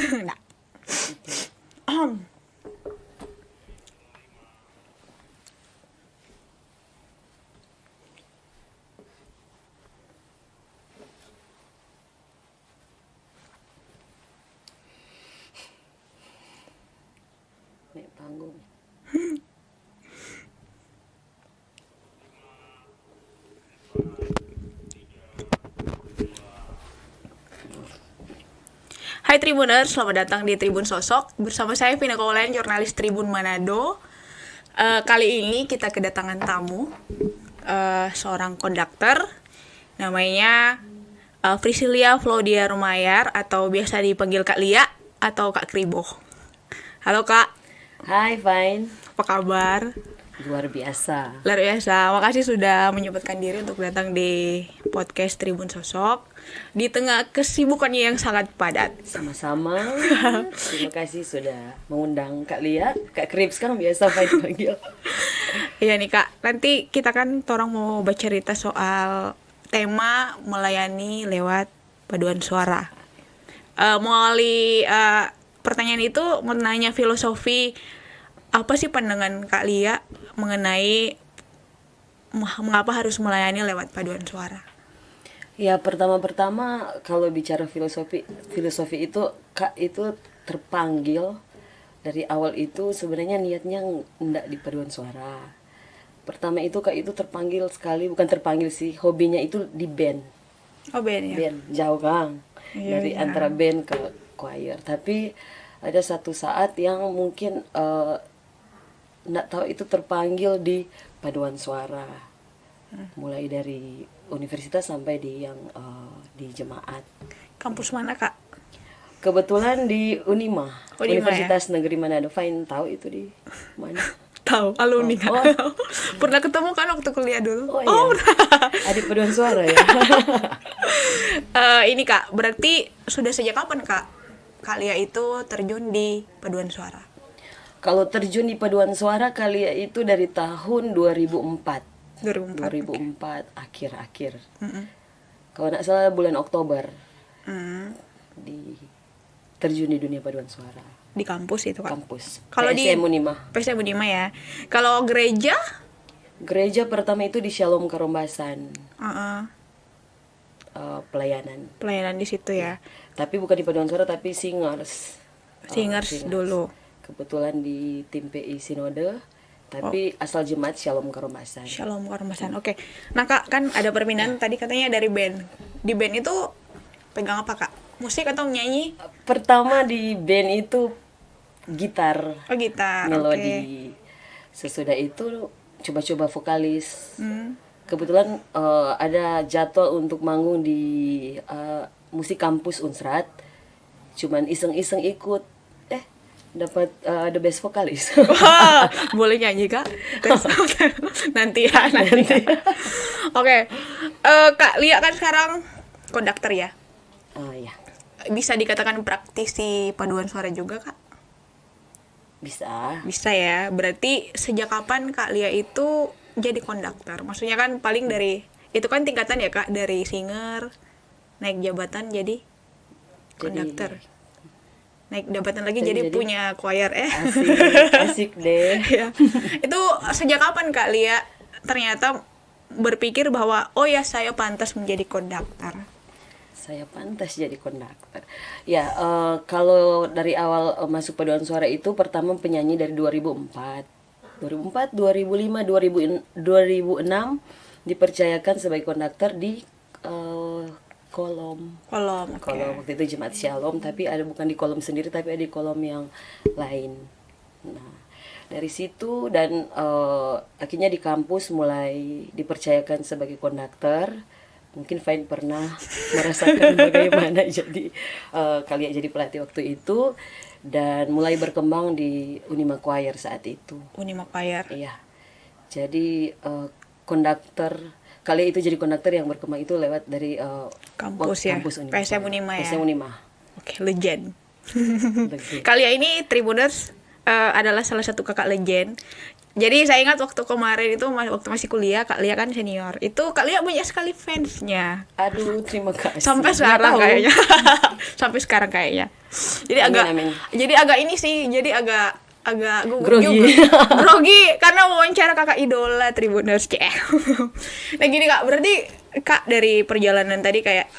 Nah. Naik panggung. Hai Tribuners, selamat datang di Tribun Sosok. Bersama saya Vina Kaulen, jurnalis Tribun Manado. Kali ini kita kedatangan tamu, seorang konduktor. Namanya Priscilia Flodia Rumayar, atau biasa dipanggil Kak Lia atau Kak Kribo. Halo Kak, Hai, fine. apa kabar? Luar biasa. Luar biasa, makasih sudah menyempatkan diri untuk datang di podcast Tribun Sosok di tengah kesibukannya yang sangat padat. Sama-sama. Terima kasih sudah mengundang Kak Lia. Kak Krips kan biasa fine dipanggil. Iya nih Kak, nanti kita kan orang mau bercerita soal tema melayani lewat paduan suara. Melalui pertanyaan itu mau nanya filosofi, apa sih pandangan Kak Lia mengenai mengapa harus melayani lewat paduan suara? Ya, pertama-pertama kalau bicara filosofi itu Kak itu terpanggil dari awal itu sebenarnya niatnya enggak di paduan suara. Pertama itu Kak itu terpanggil sekali, bukan terpanggil sih, hobinya itu di band. Oh band ya? Band jauh Kang. Iya, Dari iya. antara band ke choir. Tapi ada satu saat yang mungkin nggak tahu itu terpanggil di paduan suara, mulai dari universitas sampai di yang di jemaat. Kampus mana Kak? Kebetulan di Unima, Unima, Universitas Negeri Manado. Fine tahu itu di mana? Tahu, alumni Kak. Oh. Pernah ketemu kan waktu kuliah dulu? Oh iya, adik paduan suara ya. Ini Kak, berarti sudah sejak kapan Kak Lia itu terjun di paduan suara? Kalau terjun di paduan suara kali ya itu dari tahun 2004. 2004. Akhir-akhir. Kalau nggak salah bulan Oktober di terjun di dunia paduan suara. Di kampus itu Kak? Kampus. Kalau di PSM Unima. PSM Unima ya. Kalau gereja? Gereja pertama itu di Shalom Karombasan. Uh-uh. Pelayanan. Pelayanan di situ ya. Tapi bukan di paduan suara tapi singers. Singers dulu. Kebetulan di tim PI Sinode, tapi asal jemaat Shalom Karombasan. Shalom Karombasan. Oke. Nah Kak, kan ada perpindahan tadi katanya dari band. Di band itu pegang apa Kak? Musik atau menyanyi? Pertama di band itu gitar, Oh gitar. melodi. Sesudah itu coba-coba vokalis. Kebetulan ada jadwal untuk manggung di musik kampus Unsrat. Cuman iseng-iseng ikut. Dapat the best vokalis. Wah, boleh nyanyi Kak? Nanti ya, nanti. Oke. Kak Lia kan sekarang konduktor ya. Ya, Bisa dikatakan praktisi paduan suara juga Kak? bisa. Bisa ya. Berarti sejak kapan Kak Lia itu jadi konduktor? Maksudnya kan paling dari itu kan tingkatan ya Kak, dari singer naik jabatan jadi konduktor. Naik jabatan lagi jadi punya choir Asik deh. Ya. Itu sejak kapan Kak Lia ternyata berpikir bahwa oh ya saya pantas menjadi konduktor? Saya pantas jadi konduktor. Ya, kalau dari awal masuk paduan suara itu pertama penyanyi dari 2004. 2005, 2006 dipercayakan sebagai konduktor di kolom. Okay. Waktu itu jemaat Shalom, tapi ada bukan di kolom sendiri tapi ada di kolom yang lain. Nah, dari situ dan akhirnya di kampus mulai dipercayakan sebagai konduktor. Mungkin Fine pernah merasakan bagaimana jadi kalian jadi pelatih waktu itu dan mulai berkembang di Unima Choir saat itu. Unima Choir. Iya. Jadi konduktor kali itu jadi konduktor yang berkembang itu lewat dari kampus ya. Kampus Unima. PSM Unima ya. PSM Unima. Oke, legend. Kali ini Tribuners adalah salah satu kakak legend. Jadi saya ingat waktu kemarin itu waktu masih kuliah, Kak Lia kan senior. Itu Kak Lia banyak sekali fansnya. Aduh, terima kasih. Sampai Nggak sekarang tahu. kayaknya. Sampai sekarang kayaknya. Jadi Amin, agak amin. jadi agak ini sih, jadi agak gugup Grogi. juga. Grogi karena wawancara kakak idola Tribuners. Nah gini Kak, berarti Kak dari perjalanan tadi kayak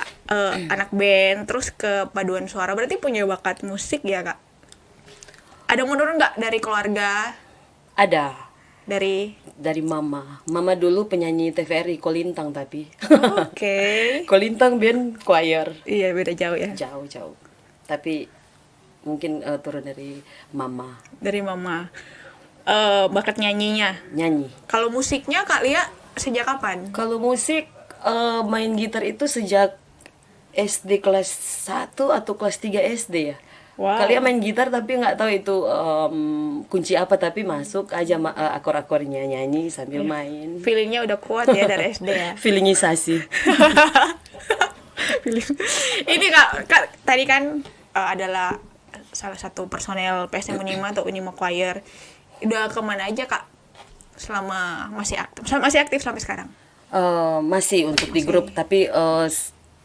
anak band terus ke paduan suara, berarti punya bakat musik ya Kak? Ada menurun nggak dari keluarga, Ada dari dari mama. Mama dulu penyanyi TVRI Kolintang tapi. Oke. Kolintang band choir. Iya beda jauh ya. Jauh-jauh. Tapi mungkin turun dari mama Dari mama. Bakat nyanyinya. nyanyi. Kalau musiknya Kak Lia sejak kapan? Kalau musik main gitar itu sejak SD kelas 1 atau kelas 3 SD ya. Wow. Kalian main gitar tapi nggak tahu itu kunci apa, tapi masuk aja akor-akornya, nyanyi sambil main. Feelingnya udah kuat ya dari SD ya. Feelingisasi. Ini Kak tadi kan adalah salah satu personel PSM Unima atau Unima Choir. Udah kemana aja Kak selama masih aktif sampai sekarang? Masih untuk di grup, tapi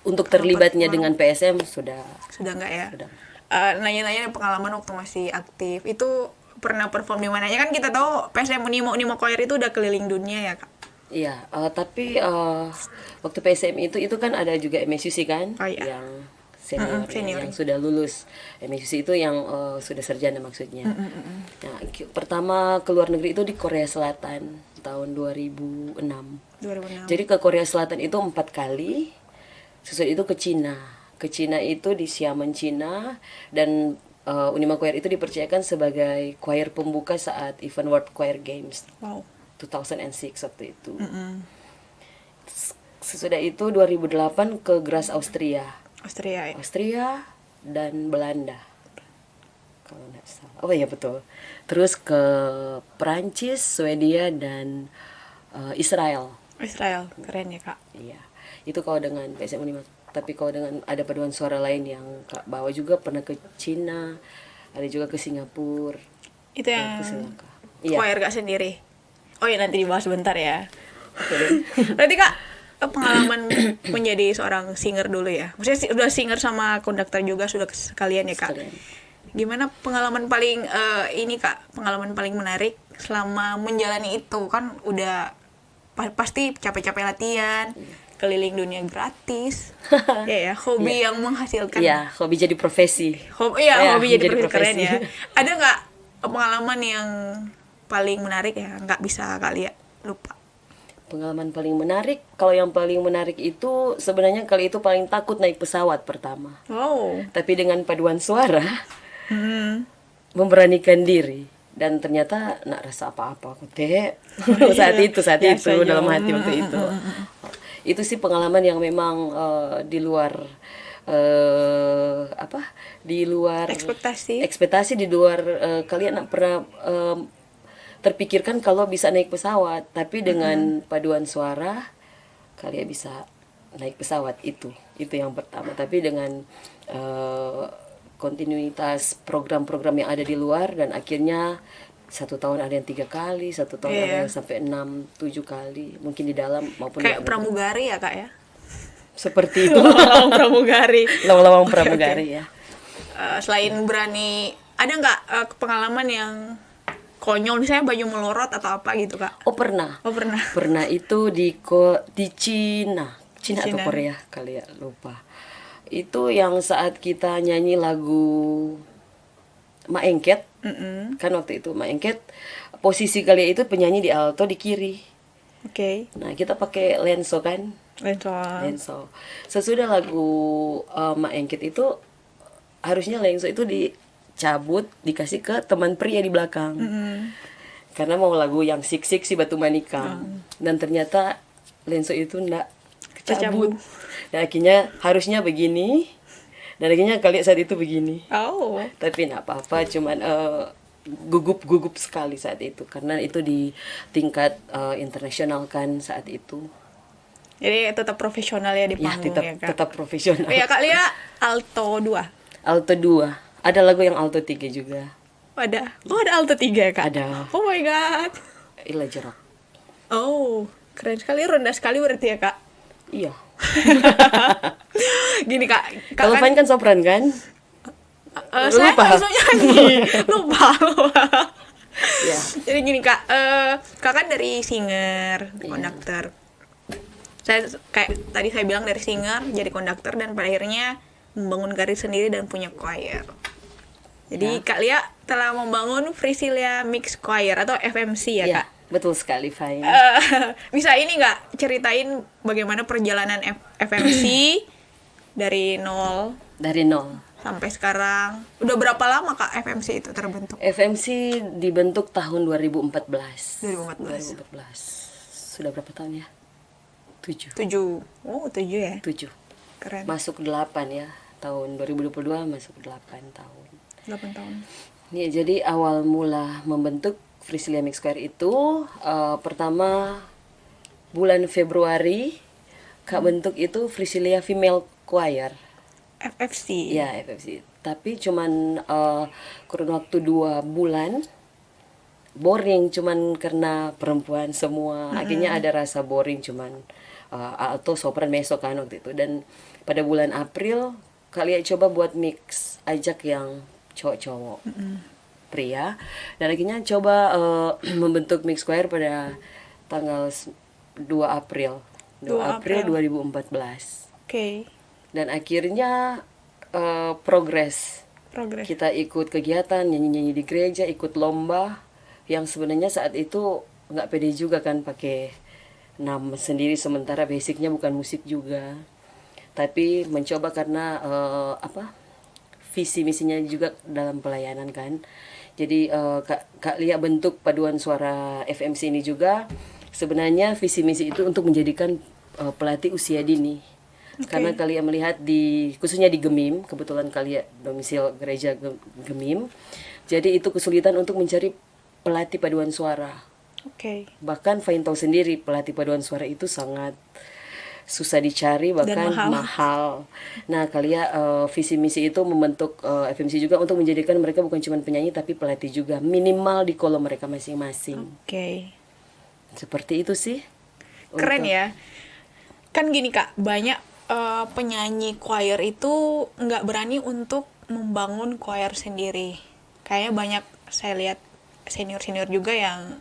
untuk terlibatnya dengan PSM sudah. Sudah enggak ya? Sudah. Nanya-nanya pengalaman waktu masih aktif itu pernah perform di mana aja, kan kita tahu PSM Unima Choir itu udah keliling dunia ya Kak. Iya, tapi waktu PSM itu kan ada juga MSUC kan, Oh, iya. yang senior, senior. yang sudah lulus. MSUC itu yang sudah sarjana maksudnya. Nah, pertama ke luar negeri itu di Korea Selatan tahun 2006. 2006. Jadi ke Korea Selatan itu 4 kali. Sesudah itu ke Cina. Ke Cina itu di Xiamen, Cina, dan Unima Choir itu dipercayakan sebagai choir pembuka saat event World Choir Games Wow. 2006 waktu itu. Sesudah itu 2008 ke Graz, Austria. Austria ya. Austria dan Belanda. Kalau nggak salah. Oh iya betul. Terus ke Prancis, Swedia, dan Israel. Israel, keren ya Kak. Iya. Itu kalau dengan PSM Unima. Tapi kalau dengan ada paduan suara lain yang Kak bawa juga, pernah ke Cina, ada juga ke Singapura, Itu ke yang Sri Lanka. Iya. choir Kak sendiri. Oh ya nanti dibahas sebentar ya. Berarti Kak pengalaman menjadi seorang singer dulu ya. Maksudnya udah singer sama konduktor juga sudah sekalian ya Kak. Sekalian. Gimana pengalaman paling ini Kak, pengalaman paling menarik selama menjalani itu, kan udah pasti capek-capek latihan, keliling dunia gratis. Ya, hobi yang menghasilkan. Iya, hobi jadi profesi. Hobi Ya, jadi menjadi keren profesi. ya. Ada nggak pengalaman yang paling menarik ya, nggak bisa kali ya lupa? Pengalaman paling menarik, kalau yang paling menarik itu sebenarnya kali itu paling takut naik pesawat pertama. Wow. Tapi dengan paduan suara memberanikan diri, dan ternyata nak rasa apa-apa aku teh saat itu Biasanya. dalam hati waktu itu. Itu sih pengalaman yang memang di luar di luar ekspektasi, di luar kalian nak pernah terpikirkan kalau bisa naik pesawat, tapi dengan paduan suara kalian bisa naik pesawat. Itu yang pertama. Tapi dengan kontinuitas program-program yang ada di luar, dan akhirnya 1 tahun ada yang 3 kali, 1 tahun ada yang sampai 6-7 kali, mungkin di dalam maupun Kayak di luar negeri. pramugari ya Kak ya? Seperti itu. Lawang pramugari. Lawang-lawang pramugari ya. Selain berani, ada nggak pengalaman yang konyol, misalnya baju melorot atau apa gitu Kak? Oh pernah. Oh pernah. Pernah itu di Cina atau Cina. Korea kali ya, lupa. Itu yang saat kita nyanyi lagu Ma Engket, kan waktu itu Ma Engket, posisi kalian itu penyanyi di alto di kiri. Oke. Nah kita pakai lenso kan, lenso. Sesudah lagu Ma Engket itu harusnya lenso itu dicabut, dikasih ke teman pria di belakang. Karena mau lagu yang sik-sik si Batu Manikam. Dan ternyata lenso itu ndak kecabut. Dan akhirnya harusnya begini, dan akhirnya kalian saat itu begini. Oh. Tapi nggak apa-apa, cuman gugup sekali saat itu, karena itu di tingkat internasional kan saat itu. Jadi tetap profesional ya di Ya, panggung tetap ya Kak? tetap profesional. Oh ya Kak Lia alto 2. Alto 2. Ada lagu yang alto 3 juga. Oh ada alto 3 ya Kak? Ada. Oh my god. Ila Jerok. Oh, keren sekali, rendah sekali berarti ya kak. Iya. Gini kak, Kalau Fine kan sopran kan? saya Lupa. nggak bisa nyanyi, lupa. Ya. Jadi gini kak, kak kan dari singer, konduktor. Saya kayak tadi saya bilang dari singer jadi konduktor dan pada akhirnya membangun karir sendiri dan punya choir. Jadi Kak Lia telah membangun Frisilia Mix Choir atau FMC ya Iya, kak. betul sekali Fine. Bisa ini nggak ceritain bagaimana perjalanan FMC dari nol Dari nol. sampai sekarang? Udah berapa lama kak FMC itu terbentuk? FMC dibentuk tahun 2014. 2014. 2014. Sudah berapa tahun ya? 7. 7. Oh 7 ya. 7. Keren. Masuk 8 ya. Tahun 2022 masuk 8 tahun. 8 tahun. Ya, jadi awal mula membentuk Frisilia Mix Choir itu pertama bulan Februari Kak bentuk itu Frisilia Female Choir. FFC. Ya, FFC. Tapi cuman kurun waktu 2 bulan boring cuman karena perempuan semua. Akhirnya ada rasa boring cuman alto sopran meso kan waktu itu. Dan pada bulan April kalian coba buat mix, ajak yang cowok-cowok, pria. Dan akhirnya coba membentuk mix choir pada tanggal 2 April 2 April April. 2014. Oke. Dan akhirnya progres. Kita ikut kegiatan, nyanyi-nyanyi di gereja, ikut lomba. Yang sebenarnya saat itu nggak pede juga kan pakai nama sendiri, sementara basicnya bukan musik juga. Tapi mencoba karena visi misinya juga dalam pelayanan kan. Jadi Kak Lia bentuk paduan suara FMC ini juga sebenarnya visi misi itu untuk menjadikan pelatih usia dini. Karena kalian melihat khususnya di Gemim, kebetulan kalian domisil gereja Gemim. Jadi itu kesulitan untuk mencari pelatih paduan suara. Bahkan Fain tahu sendiri pelatih paduan suara itu sangat susah dicari, bahkan mahal. Nah, kalian visi misi itu membentuk FMC juga untuk menjadikan mereka bukan cuma penyanyi tapi pelatih juga, minimal di kolom mereka masing-masing. Seperti itu sih. Keren ya. Kan gini kak, banyak penyanyi choir itu nggak berani untuk membangun choir sendiri. Kayaknya banyak saya lihat senior juga yang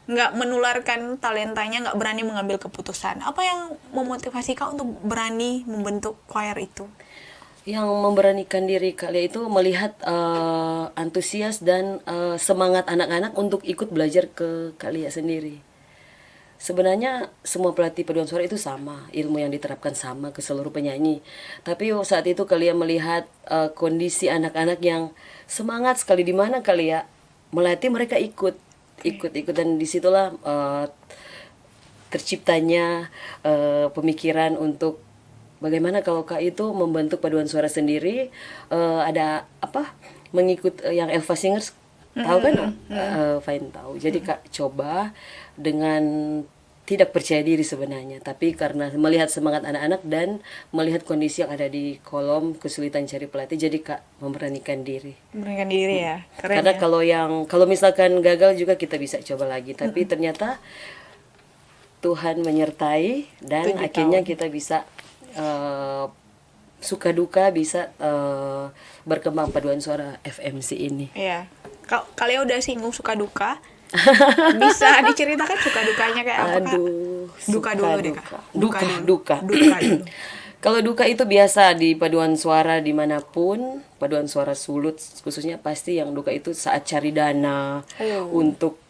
nggak menularkan talentanya, nggak berani mengambil keputusan. Apa yang memotivasi kak untuk berani membentuk choir itu? Yang memberanikan diri kalian itu melihat antusias dan semangat anak-anak untuk ikut belajar ke kalian sendiri. Sebenarnya semua pelatih paduan suara itu sama, ilmu yang diterapkan sama ke seluruh penyanyi. Tapi saat itu kalian melihat kondisi anak-anak yang semangat sekali, di mana kalian melatih mereka ikut dan disitulah terciptanya pemikiran untuk bagaimana kalau Kak itu membentuk paduan suara sendiri, ada mengikut yang Elva Singers, tahu kan? Fine tahu. Jadi Kak coba dengan tidak percaya diri sebenarnya, tapi karena melihat semangat anak-anak dan melihat kondisi yang ada di kolom, kesulitan cari pelatih, jadi Kak memberanikan diri. Memberanikan diri ya. Keren Karena ya. kalau misalkan gagal juga kita bisa coba lagi, tapi ternyata Tuhan menyertai dan akhirnya kita bisa suka duka bisa berkembang paduan suara FMC ini. Iya. Kalian udah singgung suka duka. Bisa diceritakan suka dukanya kayak apa kak? Duka dulu deh kak. Duka dulu. Kalau duka itu biasa di paduan suara dimanapun, paduan suara Sulut khususnya pasti yang duka itu saat cari dana untuk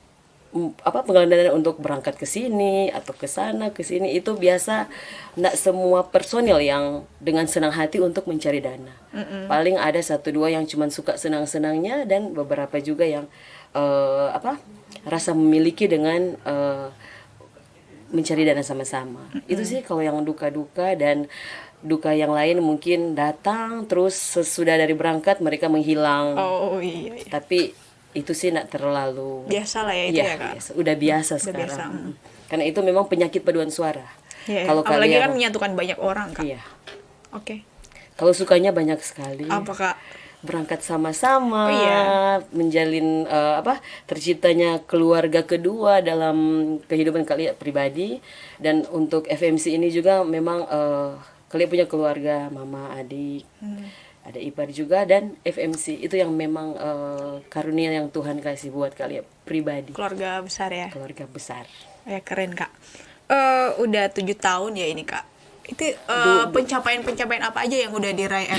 penggalangan dana untuk berangkat ke sini atau ke sana ke sini, itu biasa tidak semua personil yang dengan senang hati untuk mencari dana. Paling ada 1-2 yang cuma suka senang-senangnya dan beberapa juga yang rasa memiliki dengan mencari dana sama-sama. Itu sih kalau yang duka-duka. Dan duka yang lain mungkin datang terus sesudah dari berangkat mereka menghilang. Iya. Tapi itu sih nak terlalu biasa lah ya itu ya kak. Biasa. Udah biasa sekarang. Karena itu memang penyakit paduan suara. Kalau apalagi kan menyatukan banyak orang kak. Iya. Oke. Kalau sukanya banyak sekali. Apa kak? berangkat sama-sama, Oh iya. menjalin terciptanya keluarga kedua dalam kehidupan kalian pribadi. Dan untuk FMC ini juga memang kalian punya keluarga, mama, adik, ada ipar juga, dan FMC itu yang memang karunia yang Tuhan kasih buat kalian pribadi, Keluarga besar ya. keluarga besar. Ya keren Kak. Udah 7 tahun ya ini Kak. Itu pencapaian-pencapaian apa aja yang udah diraih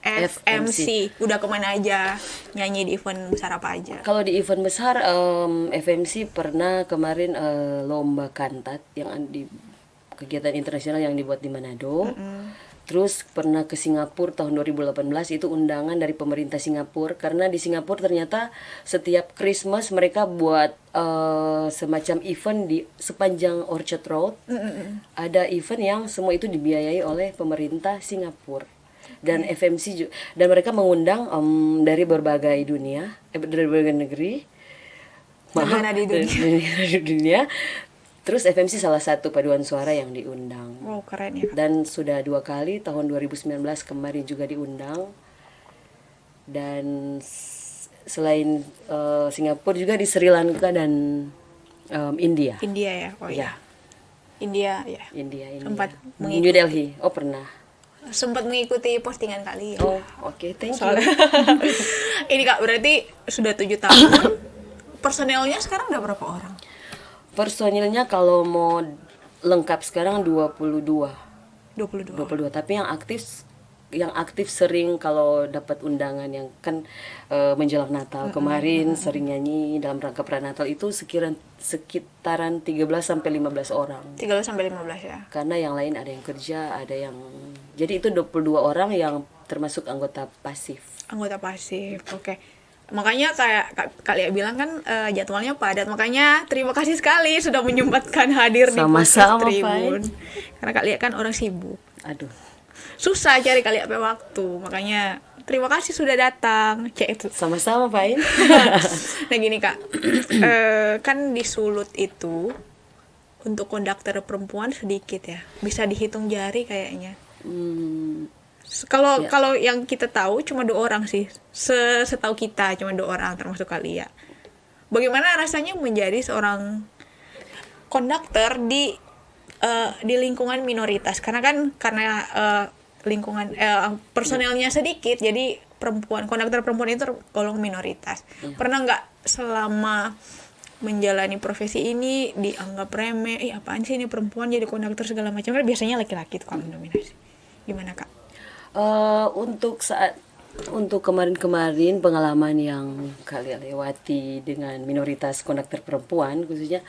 FMC? Udah kemana aja? Nyanyi di event besar apa aja? Kalau di event besar, FMC pernah kemarin lomba kantat yang di kegiatan internasional yang dibuat di Manado. Terus pernah ke Singapura tahun 2018, itu undangan dari pemerintah Singapura, karena di Singapura ternyata setiap Christmas mereka buat semacam event di sepanjang Orchard Road. Ada event yang semua itu dibiayai oleh pemerintah Singapura. Dan FMC dan mereka mengundang dari berbagai dunia, dari berbagai negeri. Negara di dunia. Dari dunia. Terus FMC salah satu paduan suara yang diundang. Wow, keren ya. Dan sudah 2 kali, tahun 2019 kemarin juga diundang. Dan selain Singapura juga di Sri Lanka dan India. India ya. Oh Ya, iya. India ya. India. Sempat New Delhi. Oh, pernah. Sempat mengikuti postingan kali ya. Oh, oke, thank you. Soalnya ini Kak berarti sudah 7 tahun. Personelnya sekarang udah berapa orang? Personilnya kalau mau lengkap sekarang 22. 22. 22, tapi yang aktif sering kalau dapat undangan yang kan menjelang Natal kemarin sering nyanyi dalam rangka pranatal itu sekitaran 13 sampai 15 orang. 13 sampai 15 ya. Karena yang lain ada yang kerja, ada yang, jadi itu 22 orang yang termasuk anggota pasif. Anggota pasif. Oke. Makanya kayak Kak Lia bilang kan jadwalnya padat. Makanya terima kasih sekali sudah menyempatkan hadir di podcast Sama-sama, Tribun. Karena Kak Lia kan orang sibuk. Aduh. Susah cari Kak Lia waktu. Makanya terima kasih sudah datang. Cek itu. Sama-sama, Pain. Nah gini Kak, kan di Sulut itu untuk konduktor perempuan sedikit ya. Bisa dihitung jari kayaknya. Kalau yang kita tahu cuma 2 orang sih. Setahu kita cuma 2 orang termasuk Kalia. Bagaimana rasanya menjadi seorang konduktor di lingkungan minoritas? Karena lingkungan personelnya sedikit, jadi konduktor perempuan itu tergolong minoritas. Pernah nggak selama menjalani profesi ini dianggap remeh? Apaan sih ini perempuan jadi konduktor segala macam? Kan biasanya laki-laki tuh kalau mendominasi. Gimana Kak? Untuk kemarin-kemarin pengalaman yang kalian lewati dengan minoritas konduktor perempuan khususnya,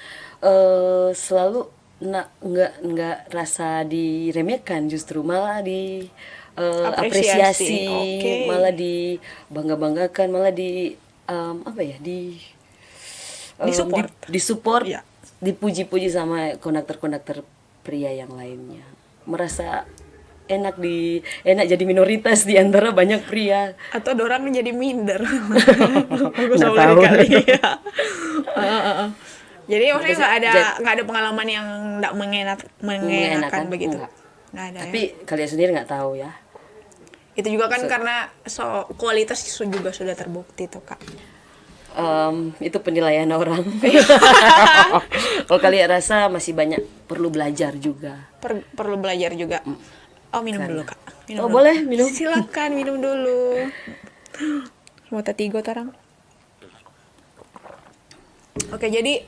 selalu nggak rasa diremehkan, justru malah di apresiasi. Okay. Malah dibangga-banggakan, malah disupport, Ya. dipuji-puji sama konduktor-konduktor pria yang lainnya. Merasa enak jadi minoritas di antara banyak pria. Atau dorang menjadi minder. Aku Nggak selalu tahu. kali ya. Jadi maksudnya nggak ada pengalaman yang nggak mengenakan begitu. Nggak ada. Tapi Ya. kalian sendiri nggak tahu ya. Itu juga kan karena kualitas juga sudah terbukti tuh Kak. Itu penilaian orang. Kalau kalian rasa masih banyak perlu belajar juga. Perlu belajar juga. Oh minum dulu Kak. Oh, boleh minum. Silakan minum dulu. Mau teh 3 orang. Oke, jadi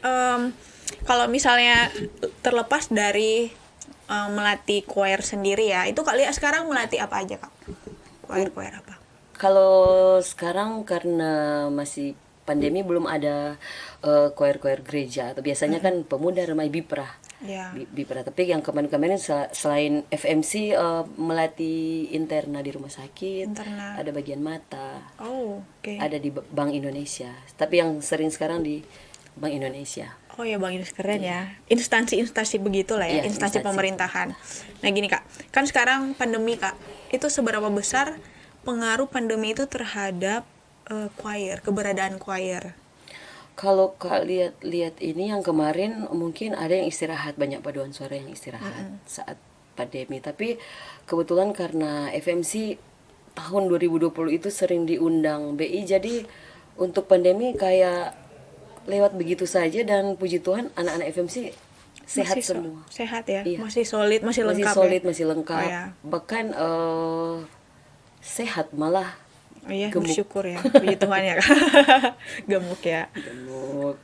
kalau misalnya terlepas dari melatih choir sendiri ya, itu Kak Lia sekarang melatih apa aja Kak? Choir apa? Kalau sekarang karena masih pandemi belum ada choir-choir gereja, atau biasanya kan pemuda remaja Bipra. Ya. Bipra. Tapi yang kemarin-kemarin selain FMC melatih interna di rumah sakit, Interna. ada bagian mata, Oh, oke. ada di Bank Indonesia. Tapi yang sering sekarang di Bank Indonesia. Oh ya Bang Yunus, keren ya. Instansi-instansi begitulah ya, Iya, instansi instansi. pemerintahan. Nah gini Kak, kan sekarang pandemi Kak, itu seberapa besar pengaruh pandemi itu terhadap choir, keberadaan choir? Kalau kalian lihat ini yang kemarin mungkin ada yang istirahat, banyak paduan suara yang istirahat saat pandemi. Tapi kebetulan karena FMC tahun 2020 itu sering diundang BI, jadi untuk pandemi kayak lewat begitu saja, dan puji Tuhan anak-anak FMC sehat Masih semua. sehat ya, Iya. masih solid, masih Masih lengkap solid, ya. masih lengkap. Oh, ya. Bahkan sehat malah Oh, iya, gemuk. bersyukur ya, puji Tuhan ya Kak. Gemuk ya. Gemuk.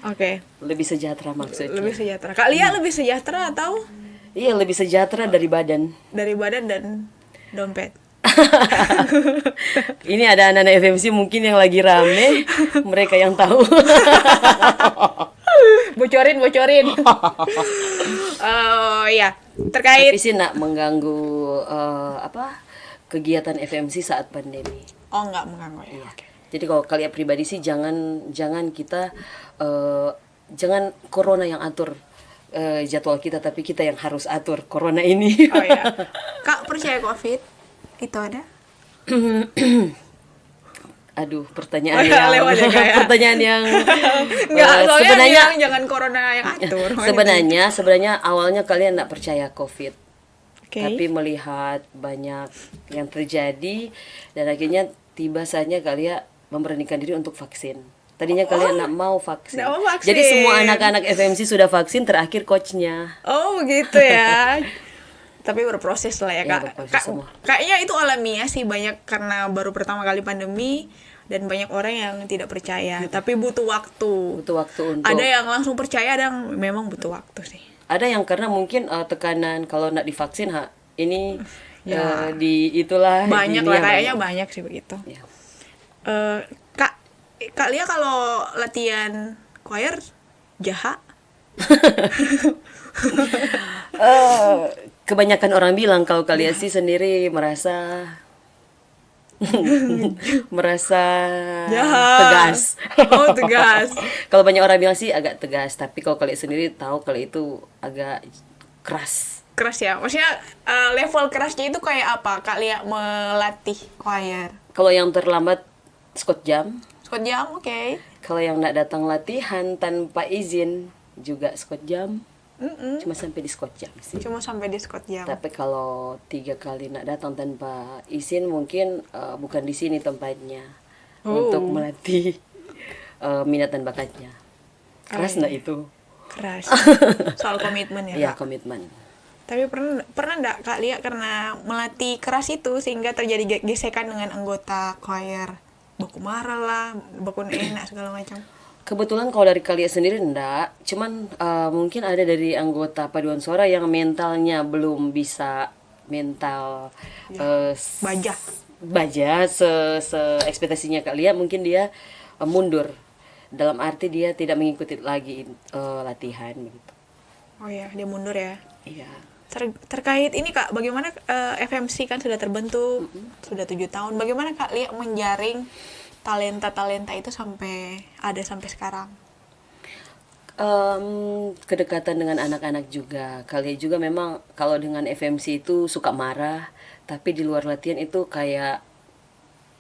Oke, Lebih sejahtera maksudnya. lebih sejahtera. Kak Lia lebih sejahtera atau Iya, lebih sejahtera dari badan. dari badan dan dompet? Ini ada anak-anak FMC mungkin yang lagi rame, mereka yang tahu. Bocorin. Ya, terkait Tapi sih nak mengganggu kegiatan FMC saat pandemi. enggak mengganggu ya. Iya. Jadi kalau kalian pribadi sih jangan kita jangan corona yang atur jadwal kita, tapi kita yang harus atur corona ini. Oh ya. Kak percaya COVID itu ada? Aduh, pertanyaan yang Lewat ya, Kak, ya? pertanyaan yang Enggak, soalnya sebenarnya bilang jangan corona yang atur. sebenarnya awalnya kalian nggak percaya COVID. Oke. Tapi melihat banyak yang terjadi dan akhirnya tiba saatnya kalian memberanikan diri untuk vaksin. Tadinya kalian nggak mau vaksin. Nggak mau vaksin. Jadi semua anak-anak FMC sudah vaksin, terakhir coachnya. Oh begitu ya. Tapi berproses lah ya Ya, Kak. berproses semua. Kayaknya itu alamiah sih, banyak karena baru pertama kali pandemi dan banyak orang yang tidak percaya. Tapi butuh waktu. Butuh waktu untuk. Ada yang langsung percaya, ada yang memang butuh waktu sih. Ada yang karena mungkin tekanan kalau nak divaksin ini Ya. di itulah Banyak gini lah, ya, kayaknya banyak sih begitu. Ya. Kak Lia kalau latihan choir jaha? Kebanyakan orang bilang kalau kalian sih sendiri merasa Jahat. tegas. Oh tegas. Kalau banyak orang bilang sih agak tegas, tapi kalau kalian sendiri tahu kalau itu agak keras. Keras ya, maksudnya level kerasnya itu kayak apa Kak Lia melatih choir? Kalau yang terlambat Scott jam, Scott jam, oke. kalau yang nak datang latihan tanpa izin juga Scott jam, Mm-mm. cuma sampai di Scott jam sih. Cuma sampai di Scott jam. Tapi kalau 3 kali nak datang tanpa izin mungkin bukan di sini tempatnya untuk melatih minat dan bakatnya. Keras nggak itu? Keras. Soal komitmen ya Iya, Kak. komitmen. Tapi pernah enggak Kak Lia karena melatih keras itu sehingga terjadi gesekan dengan anggota choir? Baku marah lah, baku enak segala macam. Kebetulan kalau dari kalian sendiri enggak, cuman mungkin ada dari anggota paduan suara yang mentalnya belum bisa mental baja se ekspektasinya kalian, mungkin dia mundur dalam arti dia tidak mengikuti lagi latihan begitu. Oh ya, dia mundur ya. Iya. Terkait ini Kak, bagaimana FMC kan sudah terbentuk, sudah 7 tahun. Bagaimana Kak Lia menjaring talenta-talenta itu sampai sekarang? Kedekatan dengan anak-anak juga. Kalian juga memang kalau dengan FMC itu suka marah, tapi di luar latihan itu kayak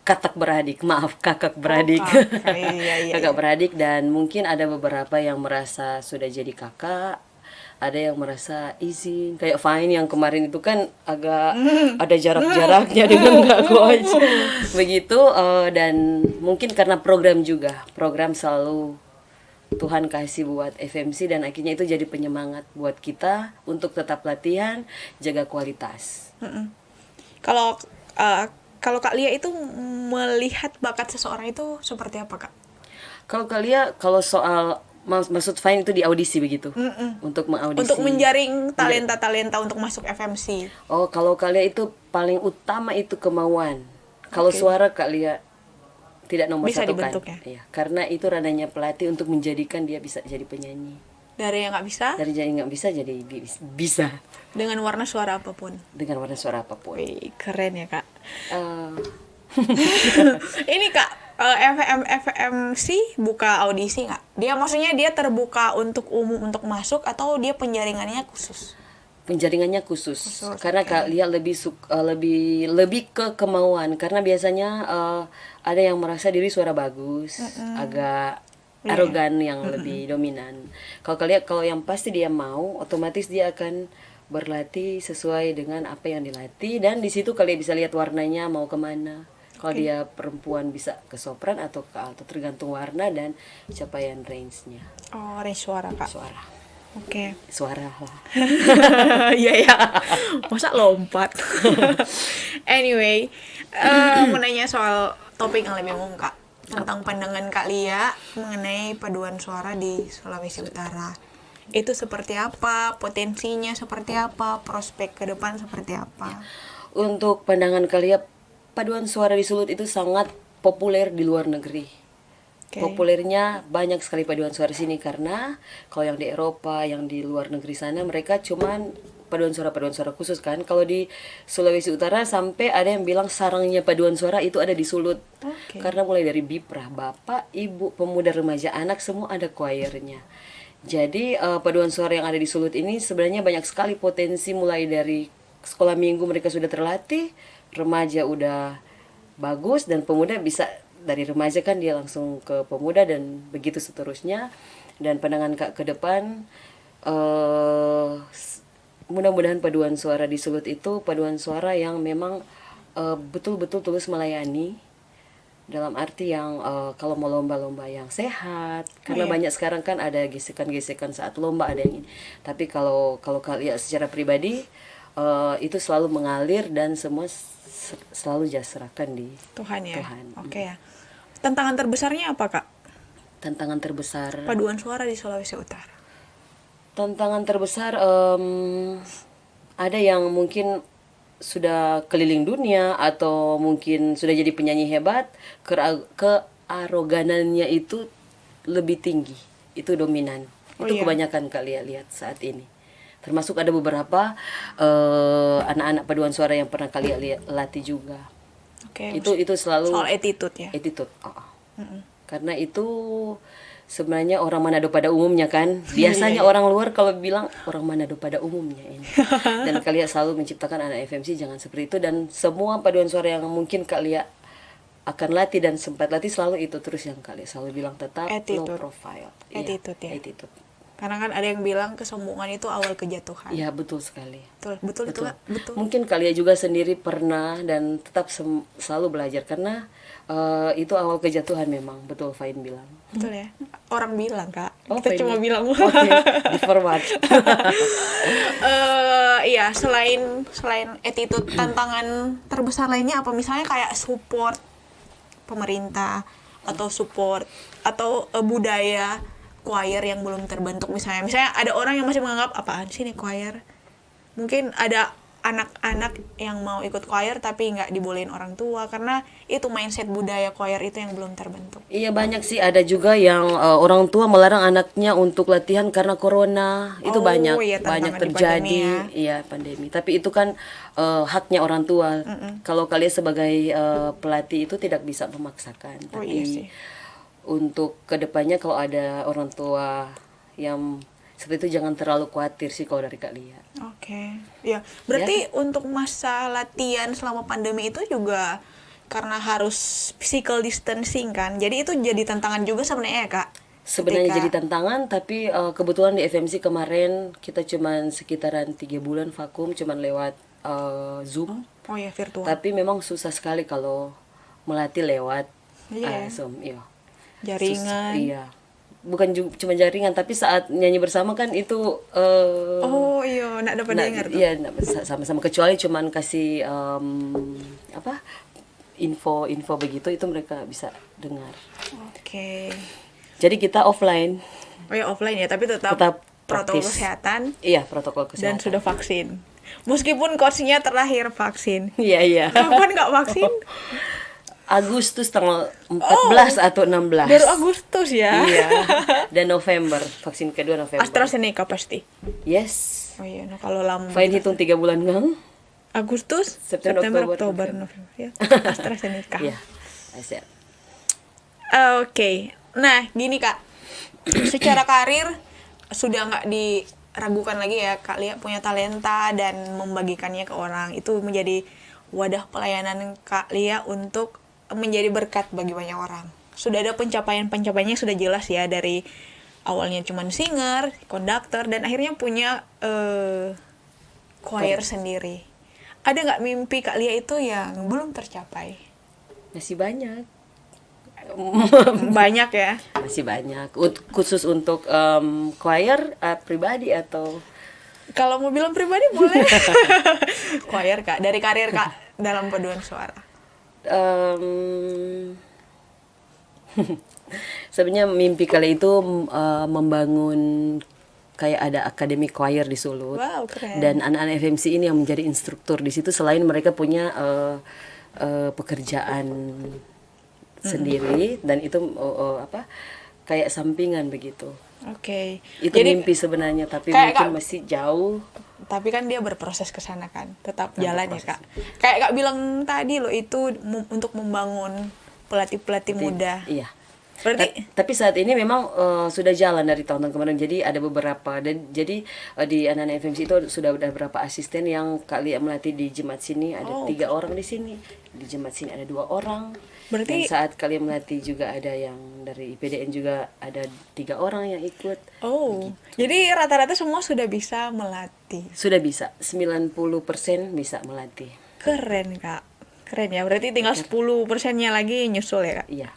kakak beradik. Iya. Kakak beradik, dan mungkin ada beberapa yang merasa sudah jadi kakak, ada yang merasa izin. Kayak Fine yang kemarin itu kan agak ada jarak-jaraknya dengan Kak Coach. Begitu, dan mungkin karena program selalu Tuhan kasih buat FMC, dan akhirnya itu jadi penyemangat buat kita untuk tetap latihan, jaga kualitas. Kalau Kak Lia itu melihat bakat seseorang itu seperti apa Kak? Kalau kalian, kalau soal maksud Fine itu di audisi begitu? Untuk mengaudisi. Untuk menjaring talenta-talenta untuk masuk FMC. Oh, kalau kalian itu paling utama itu kemauan. Kalau suara kalian tidak nomor Bisa satu kan? dibentuk ya? Iya, karena itu ranahnya pelatih untuk menjadikan dia bisa jadi penyanyi. Dari yang nggak bisa, Dari jadi nggak bisa jadi bisa dengan warna suara apapun. dengan warna suara apapun. Wih, keren ya Kak. Eh, Ini Kak, FMC buka audisi nggak? Dia maksudnya dia terbuka untuk umum untuk masuk atau dia penjaringannya khusus? penjaringannya khusus karena kalian lebih ke kemauan, karena biasanya ada yang merasa diri suara bagus, agak arogan, yang lebih dominan. Kalau yang pasti dia mau, otomatis dia akan berlatih sesuai dengan apa yang dilatih, dan di situ kalian bisa lihat warnanya mau kemana. Kalau dia perempuan bisa ke sopran atau ke alto, tergantung warna dan capaian range-nya Oh, range suara Kak. suara. Oke. Suara lah. Iya ya. Masa lompat. Anyway, mau nanya soal topik yang lebih umum Kak, tentang pandangan Kak Lia mengenai paduan suara di Sulawesi Utara. Itu seperti apa, potensinya seperti apa, prospek ke depan seperti apa? Untuk pandangan kalian, paduan suara di Sulut itu sangat populer di luar negeri. Oke. Populernya banyak sekali paduan suara di sini, karena kalau yang di Eropa, yang di luar negeri sana, mereka cuman paduan suara khusus kan. Kalau di Sulawesi Utara sampai ada yang bilang sarangnya paduan suara itu ada di Sulut. Oke. Karena mulai dari biprah, bapak, ibu, pemuda, remaja, anak, semua ada choirnya. Jadi paduan suara yang ada di Sulut ini sebenarnya banyak sekali potensi, mulai dari sekolah minggu mereka sudah terlatih, remaja udah bagus, dan pemuda bisa dari remaja kan dia langsung ke pemuda, dan begitu seterusnya. Dan pandangan Kak ke depan, mudah-mudahan paduan suara di Sulut itu paduan suara yang memang betul-betul tulus melayani, dalam arti yang kalau mau lomba-lomba yang sehat, karena iya. banyak sekarang kan ada gesekan-gesekan saat lomba, ada yang ini. Tapi kalau kalian secara pribadi itu selalu mengalir, dan semua selalu serahkan di Tuhan ya. Tuhan. Oke ya. Tantangan terbesarnya apa Kak? Tantangan terbesar Paduan suara di Sulawesi Utara. Tantangan terbesar ada yang mungkin sudah keliling dunia atau mungkin sudah jadi penyanyi hebat, kearoganannya itu lebih tinggi, itu dominan. Oh, Itu iya. kebanyakan kalian lihat saat ini. Termasuk ada beberapa anak-anak paduan suara yang pernah kalian latih juga. Oke. Itu selalu soal attitude ya. attitude. Karena itu sebenarnya orang Manado pada umumnya kan. Biasanya orang luar kalau bilang orang Manado pada umumnya ini. Dan kalian selalu menciptakan anak FMC jangan seperti itu, dan semua paduan suara yang mungkin kalian akan latih dan sempat latih selalu itu terus yang kalian selalu bilang, tetap low Attitude. profile. Attitude ya. Attitude. Karena kan ada yang bilang kesombongan itu awal kejatuhan. Iya, betul sekali. Betul itu Kak? Betul. Mungkin kalian juga sendiri pernah dan tetap selalu belajar, karena itu awal kejatuhan memang, betul Fain bilang. Betul ya. Orang bilang Kak. Oh, Kita Fain cuma bilang. Oke, di forward. Iya, selain attitude, tantangan terbesar lainnya apa? Misalnya kayak support pemerintah, atau support atau budaya choir yang belum terbentuk. Misalnya ada orang yang masih menganggap apaan sih nih choir. Mungkin ada anak-anak yang mau ikut choir tapi nggak dibolehin orang tua, karena itu mindset budaya choir itu yang belum terbentuk. Iya, banyak sih. Ada juga yang orang tua melarang anaknya untuk latihan karena corona. Itu Oh, banyak iya, tantangan di terjadi. pandemi Iya, pandemi. Tapi itu kan haknya orang tua. Kalau kalian sebagai pelatih itu tidak bisa memaksakan. Oh, Tapi iya sih. untuk kedepannya kalau ada orang tua yang seperti itu, jangan terlalu khawatir sih kalau dari Kak Lia. Oke. Ya, berarti untuk masa latihan selama pandemi itu juga karena harus physical distancing kan. Jadi itu jadi tantangan juga sebenarnya ya, Kak. Sebenarnya Ketika- jadi tantangan, tapi kebetulan di FMC kemarin kita cuman sekitaran 3 bulan vakum, cuman lewat Zoom. Oh ya, virtual. Tapi memang susah sekali kalau melatih lewat Iya. Zoom. Iya. Jaringan. Iya. Bukan cuma jaringan, tapi saat nyanyi bersama kan itu Oh iya, nggak dapat dengar tuh. iya, sama-sama, kecuali cuman kasih info begitu, itu mereka bisa dengar. Oke. Jadi kita offline. Oh ya, offline ya, tapi tetap protokol praktis. kesehatan Iya, protokol dan kesehatan. sudah vaksin. Meskipun coachnya terakhir vaksin. Iya, iya. Kapan nggak vaksin? Agustus tanggal 14 atau 16. Baru Agustus ya. Iya. Dan November, vaksin kedua November. AstraZeneca pasti. Yes. Oh iya, nah kalau lama. Fine, hitung 3 bulan ngang. Agustus, September, Oktober, November. November ya. AstraZeneca. Iya. Asia. Oke. Nah, gini Kak. Secara karir sudah nggak diragukan lagi ya, Kak Lia punya talenta dan membagikannya ke orang. Itu menjadi wadah pelayanan Kak Lia untuk menjadi berkat bagi banyak orang. Sudah ada pencapaian-pencapaiannya sudah jelas ya, dari awalnya cuman singer, konduktor, dan akhirnya punya choir sendiri. Ada nggak mimpi Kak Lia itu yang belum tercapai? Masih banyak. Banyak ya. Masih banyak. Khusus untuk choir pribadi atau Kalau mau bilang pribadi boleh. Choir Kak, dari karir Kak dalam paduan suara. em, sebenarnya mimpi kali itu membangun kayak ada akademi choir di Sulut. Wow, keren. Dan anak-anak FMC ini yang menjadi instruktur di situ, selain mereka punya pekerjaan sendiri, dan itu kayak sampingan begitu. Oke. Itu Jadi mimpi sebenarnya, tapi kayak mungkin Kak- masih jauh. tapi kan dia berproses ke sana kan, tetap jalan ya Kak. Kayak Kak bilang tadi loh, itu untuk membangun pelatih-pelatih muda. Iya. Berarti Tapi saat ini memang sudah jalan dari tahun-tahun kemarin. Jadi ada beberapa, dan jadi di anak-anak FMC itu sudah ada beberapa asisten yang Kak Lia melatih di Jemaat sini ada 3 orang di sini, di Jemaat sini ada 2 orang. Berarti- dan saat Kak Lia melatih juga ada yang dari IPDN juga ada 3 orang yang ikut. jadi rata-rata semua sudah bisa melatih. Sudah bisa 90% bisa melatih. Keren Kak. Keren ya. Berarti tinggal 10%-nya lagi nyusul ya Kak. Iya.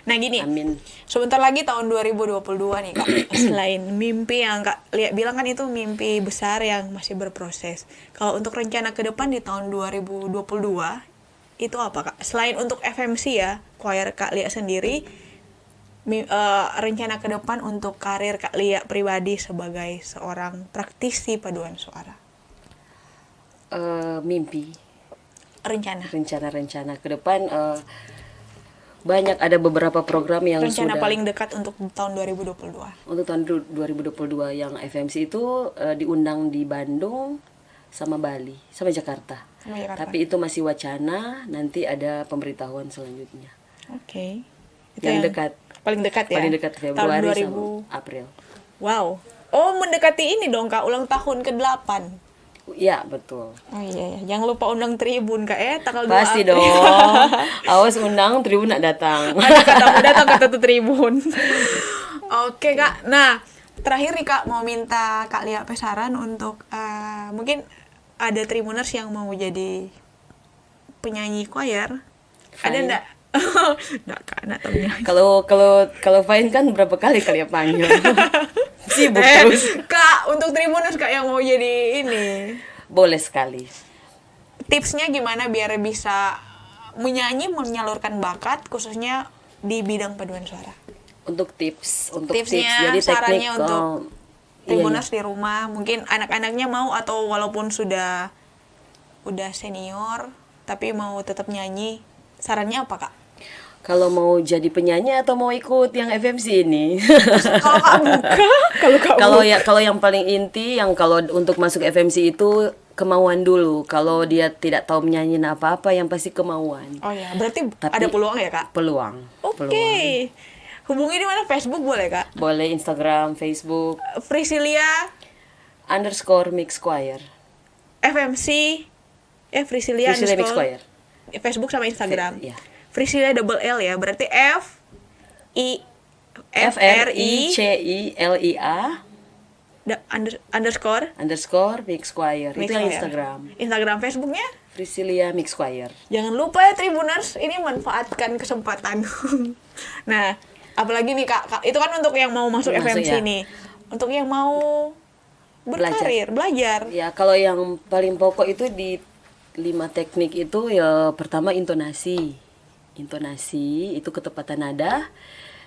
Nah gini, Amin. sebentar lagi tahun 2022 nih Kak. Selain mimpi yang Kak Lia bilang kan itu mimpi besar yang masih berproses. Kalau untuk rencana ke depan di tahun 2022 itu apa Kak? Selain untuk FMC ya, choir Kak Lia sendiri, rencana ke depan untuk karir Kak Lia pribadi sebagai seorang praktisi paduan suara. Mimpi, Rencana rencana ke depan banyak, ada beberapa program yang rencana sudah paling dekat untuk tahun 2022. untuk tahun 2022 yang FMC itu diundang di Bandung sama Bali sama Jakarta. Sama Jakarta. Tapi itu masih wacana, nanti ada pemberitahuan selanjutnya. Oke. Itu Yang dekat, paling dekat ya. paling dekat tahun Februari 2000. sama April. Wow. Oh, mendekati ini dong Kak, ulang tahun ke-8. Iya, betul. Oh iya, jangan lupa undang Tribun Kak ya, tanggal 2 Pasti April. dong. Awas undang, Tribun nak datang. Ada katamu datang kata tuh Tribun. Oke Kak, nah terakhir nih Kak, mau minta Kak Lia saran untuk mungkin ada Tribuners yang mau jadi penyanyi choir. Ada Fine. enggak? Enggak Kak, enggak tahu nyanyi. Kalau Fine kan berapa kali ya panggil. Sibuk terus. Kak, untuk Tribuners Kak yang mau jadi ini, Boleh sekali. tipsnya gimana biar bisa menyanyi, menyalurkan bakat khususnya di bidang paduan suara? Untuk tips, Tipsnya, jadi sarannya teknik untuk iya. Tribuners di rumah, mungkin anak-anaknya mau atau walaupun udah senior tapi mau tetap nyanyi, sarannya apa Kak? Kalau mau jadi penyanyi atau mau ikut yang FMC ini? Kalau Kak buka, Kalau yang paling inti, yang kalau untuk masuk FMC itu kemauan dulu. Kalau dia tidak tahu menyanyi apa-apa, yang pasti kemauan. Oh ya, berarti Tapi- ada peluang ya Kak? Peluang. Oke. Peluang. Hubungi di mana? Facebook boleh Kak? Boleh Instagram, Facebook, Frisilia _Mix Choir. FMC Frisilia Frisilia Mix underscore Choir. Facebook sama Instagram. Iya. Frisilia double L ya, berarti FRICILIA underscore _Mix Choir. Mix Itu yang Choir. Instagram. Instagram, Facebooknya. Frisilia Mix Choir. Jangan lupa ya Tribuners, ini manfaatkan kesempatan. Nah, apalagi nih Kak, itu kan untuk yang mau masuk Masuk, FMC ya. nih. Untuk yang mau berkarir, belajar. Ya, kalau yang paling pokok itu di 5 teknik itu, ya pertama intonasi. Intonasi itu ketepatan nada,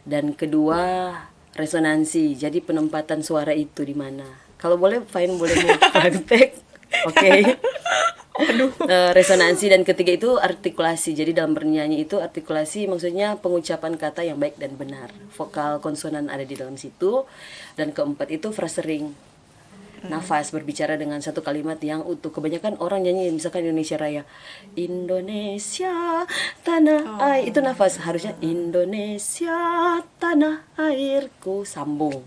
dan kedua resonansi. Jadi penempatan suara itu di mana. Kalau boleh Fine boleh mau praktek. Oke. Resonansi, dan ketiga itu artikulasi. Jadi dalam bernyanyi itu artikulasi maksudnya pengucapan kata yang baik dan benar. Vokal konsonan ada di dalam situ. Dan keempat itu frasering. Nafas, berbicara dengan satu kalimat yang utuh. Kebanyakan orang nyanyi misalkan Indonesia Raya, Indonesia tanah air, itu nafas. Harusnya Indonesia tanah airku, sambung.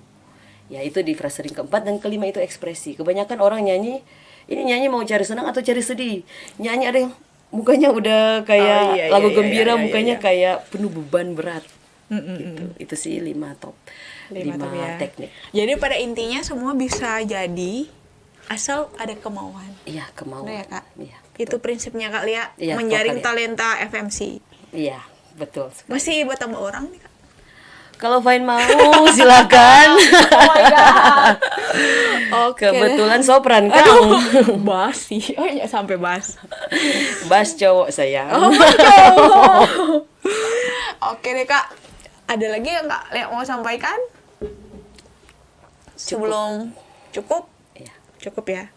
Ya, itu di frasering keempat. Dan kelima itu ekspresi. Kebanyakan orang nyanyi, ini nyanyi mau cari senang atau cari sedih. Nyanyi ada yang mukanya udah kayak lagu gembira, mukanya kayak penuh beban berat. Gitu. Itu sih 5 top. 5 top ya. teknik. Jadi pada intinya semua bisa jadi asal ada kemauan. Iya, kemauan. Benar ya, Kak? Iya. Itu prinsipnya Kak Lia, Iya, menjaring Kak Lia. talenta FMC. Iya, betul. Masih buat tambah orang nih Kak. Kalau Fine mau silakan. Oh my god. Oke. Kebetulan sopran kan. Aduh, basi. Oh ya sampai bas. Bas cowok sayang. Oh my god. Oke deh Kak. Ada lagi yang Kak Lia mau sampaikan? Sebelum cukup? Iya. Cukup ya.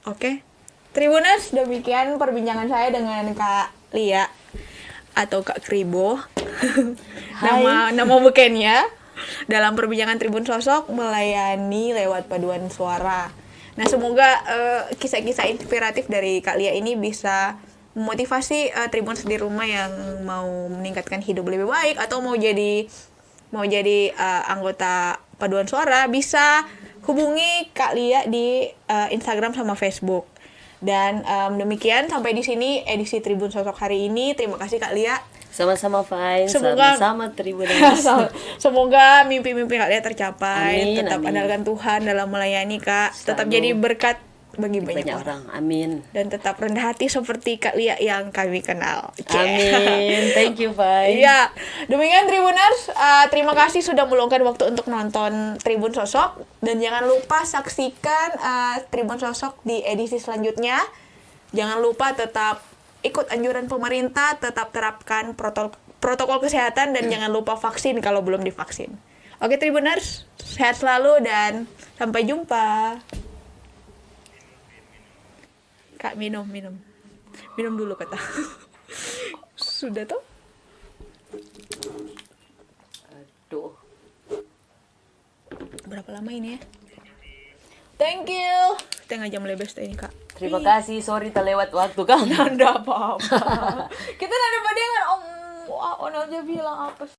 Oke. Tribuners, demikian perbincangan saya dengan Kak Lia atau Kak Kribo. nama bukannya dalam perbincangan Tribun Sosok melayani lewat paduan suara. Nah, semoga kisah-kisah inspiratif dari Kak Lia ini bisa memotivasi Tribuners di rumah yang mau meningkatkan hidup lebih baik atau mau jadi anggota paduan suara, bisa hubungi Kak Lia di Instagram sama Facebook. Dan demikian sampai di sini edisi Tribun Sosok hari ini. Terima kasih Kak Lia. Sama-sama Fine, Semoga- sama-sama Tribuners. Semoga mimpi-mimpi Kak Lia tercapai. Amin, Tetap amin. andalkan Tuhan dalam melayani Kak. Tetap Selalu. jadi berkat bagi banyak Banyak orang. orang. Amin. Dan tetap rendah hati seperti Kak Lia yang kami kenal. Oke. Amin. Thank you Fine. Iya, demikian Tribuners, terima kasih sudah meluangkan waktu untuk nonton Tribun Sosok, dan jangan lupa saksikan Tribun Sosok di edisi selanjutnya. Jangan lupa tetap ikut anjuran pemerintah, tetap terapkan protokol kesehatan, dan jangan lupa vaksin kalau belum divaksin. Oke Tribuners, sehat selalu dan sampai jumpa. Kak, minum dulu kata. Sudah tuh. Aduh. Berapa lama ini ya? Thank you. Setengah jam lebih ini Kak. Terima kasih, sorry terlewat waktu kamu. Nggak apa-apa. Kita nada pada dengan Om aja bilang apa sih?